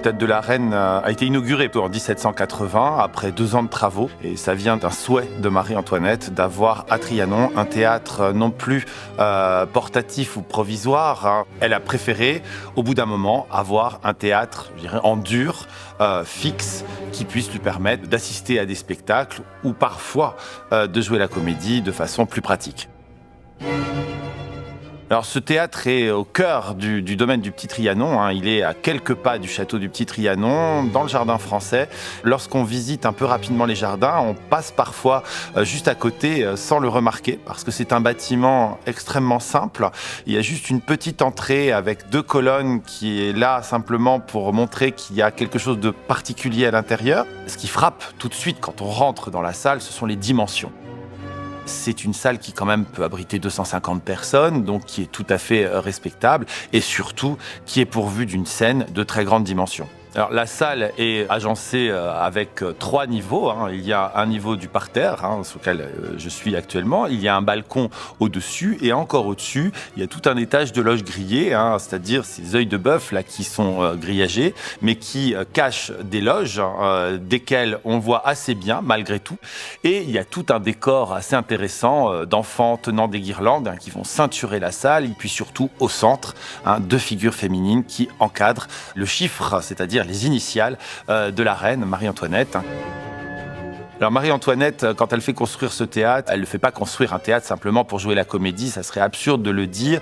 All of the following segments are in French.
Théâtre de la Reine a été inauguré en 1780 après 2 ans de travaux et ça vient d'un souhait de Marie-Antoinette d'avoir à Trianon un théâtre non plus portatif ou provisoire, hein. Elle a préféré au bout d'un moment avoir un théâtre, je dirais, en dur, fixe, qui puisse lui permettre d'assister à des spectacles ou parfois de jouer la comédie de façon plus pratique. Alors ce théâtre est au cœur du domaine du Petit Trianon, hein. Il est à quelques pas du château du Petit Trianon, dans le jardin français. Lorsqu'on visite un peu rapidement les jardins, on passe parfois juste à côté sans le remarquer, parce que c'est un bâtiment extrêmement simple. Il y a juste une petite entrée avec 2 colonnes qui est là simplement pour montrer qu'il y a quelque chose de particulier à l'intérieur. Ce qui frappe tout de suite quand on rentre dans la salle, ce sont les dimensions. C'est une salle qui quand même peut abriter 250 personnes, donc qui est tout à fait respectable et surtout qui est pourvue d'une scène de très grande dimension. Alors, la salle est agencée avec 3 niveaux, hein. Il y a un niveau du parterre, hein, sur lequel je suis actuellement. Il y a un balcon au-dessus et encore au-dessus, il y a tout un étage de loges grillées, hein, c'est-à-dire ces œils de bœuf là qui sont grillagés, mais qui cachent des loges desquelles on voit assez bien malgré tout. Et il y a tout un décor assez intéressant d'enfants tenant des guirlandes, hein, qui vont ceinturer la salle. Et puis surtout au centre, 2 figures féminines qui encadrent le chiffre, c'est-à-dire les initiales de la reine Marie-Antoinette. Alors Marie-Antoinette, quand elle fait construire ce théâtre, elle ne fait pas construire un théâtre simplement pour jouer la comédie, ça serait absurde de le dire.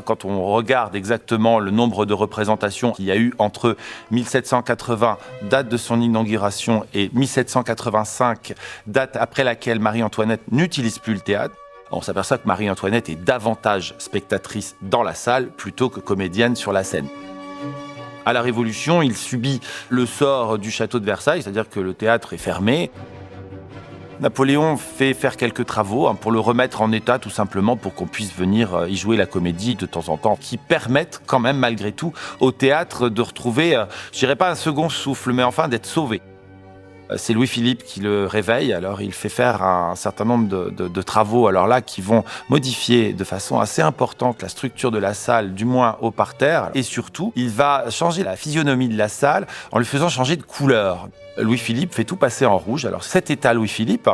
Quand on regarde exactement le nombre de représentations qu'il y a eu entre 1780, date de son inauguration, et 1785, date après laquelle Marie-Antoinette n'utilise plus le théâtre, on s'aperçoit que Marie-Antoinette est davantage spectatrice dans la salle plutôt que comédienne sur la scène. À la Révolution, il subit le sort du château de Versailles, c'est-à-dire que le théâtre est fermé. Napoléon fait faire quelques travaux, hein, pour le remettre en état, tout simplement pour qu'on puisse venir y jouer la comédie de temps en temps, qui permettent quand même malgré tout au théâtre de retrouver, je dirais pas un second souffle, mais enfin d'être sauvé. C'est Louis-Philippe qui le réveille, alors il fait faire un certain nombre de travaux, alors là, qui vont modifier de façon assez importante la structure de la salle, du moins au parterre, et surtout, il va changer la physionomie de la salle en lui faisant changer de couleur. Louis-Philippe fait tout passer en rouge, alors cet état Louis-Philippe,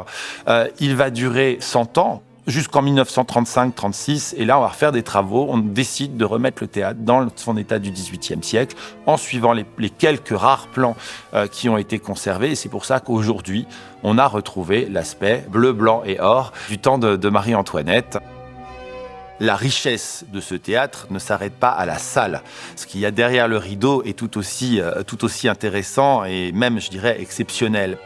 il va durer 100 ans, jusqu'en 1935-36, et là on va refaire des travaux, on décide de remettre le théâtre dans son état du XVIIIe siècle, en suivant les quelques rares plans qui ont été conservés, et c'est pour ça qu'aujourd'hui, on a retrouvé l'aspect bleu, blanc et or du temps de Marie-Antoinette. La richesse de ce théâtre ne s'arrête pas à la salle. Ce qu'il y a derrière le rideau est tout aussi intéressant et même, je dirais, exceptionnel.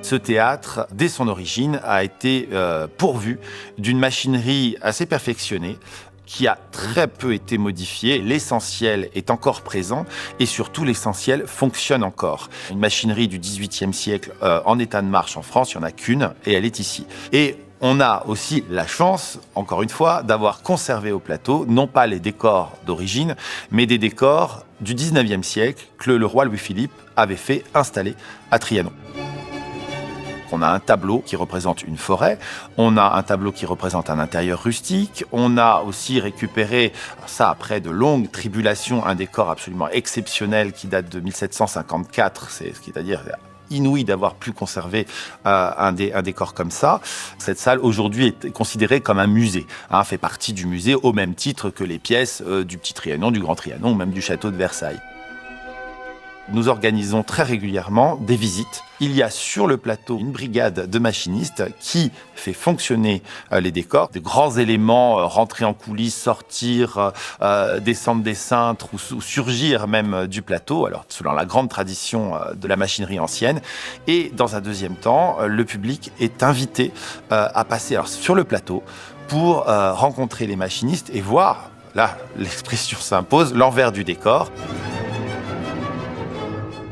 Ce théâtre, dès son origine, a été pourvu d'une machinerie assez perfectionnée, qui a très peu été modifiée. L'essentiel est encore présent et surtout l'essentiel fonctionne encore. Une machinerie du XVIIIe siècle en état de marche en France, il n'y en a qu'une et elle est ici. Et on a aussi la chance, encore une fois, d'avoir conservé au plateau, non pas les décors d'origine, mais des décors du XIXe siècle que le roi Louis-Philippe avait fait installer à Trianon. On a un tableau qui représente une forêt, on a un tableau qui représente un intérieur rustique, on a aussi récupéré, ça après de longues tribulations, un décor absolument exceptionnel qui date de 1754, c'est-à-dire inouï d'avoir pu conserver un décor comme ça. Cette salle aujourd'hui est considérée comme un musée, hein, fait partie du musée au même titre que les pièces du Petit Trianon, du Grand Trianon ou même du château de Versailles. Nous organisons très régulièrement des visites. Il y a sur le plateau une brigade de machinistes qui fait fonctionner les décors, de grands éléments, rentrer en coulisses, sortir, descendre des cintres ou surgir même du plateau, alors selon la grande tradition de la machinerie ancienne. Et dans un deuxième temps, le public est invité à passer sur le plateau pour rencontrer les machinistes et voir, là l'expression s'impose, l'envers du décor.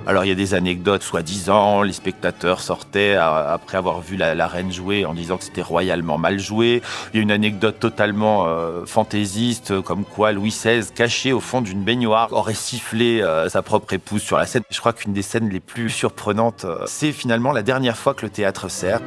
Alors il y a des anecdotes, soi-disant, les spectateurs sortaient après avoir vu la reine jouer en disant que c'était royalement mal joué. Il y a une anecdote totalement fantaisiste, comme quoi Louis XVI, caché au fond d'une baignoire, aurait sifflé sa propre épouse sur la scène. Je crois qu'une des scènes les plus surprenantes, c'est finalement la dernière fois que le théâtre sert.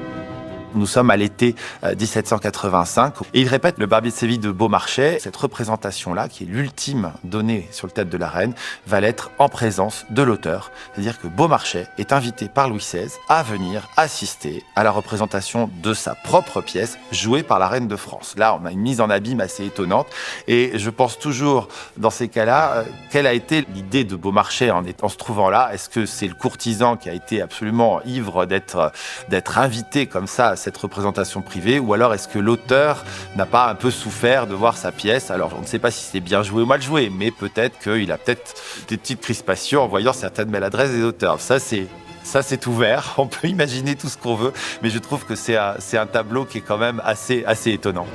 Nous sommes à l'été 1785 et il répète le Barbier de Séville de Beaumarchais. Cette représentation-là, qui est l'ultime donnée sur le théâtre de la Reine, va l'être en présence de l'auteur. C'est-à-dire que Beaumarchais est invité par Louis XVI à venir assister à la représentation de sa propre pièce jouée par la Reine de France. Là, on a une mise en abîme assez étonnante et je pense toujours dans ces cas-là, quelle a été l'idée de Beaumarchais en se trouvant là? Est-ce que c'est le courtisan qui a été absolument ivre d'être invité comme ça à cette représentation privée, ou alors est-ce que l'auteur n'a pas un peu souffert de voir sa pièce? Alors on ne sait pas si c'est bien joué ou mal joué, mais peut-être qu'il a peut-être des petites crispations en voyant certaines maladresses des auteurs. Ça c'est ouvert, on peut imaginer tout ce qu'on veut, mais je trouve que c'est un tableau qui est quand même assez étonnant.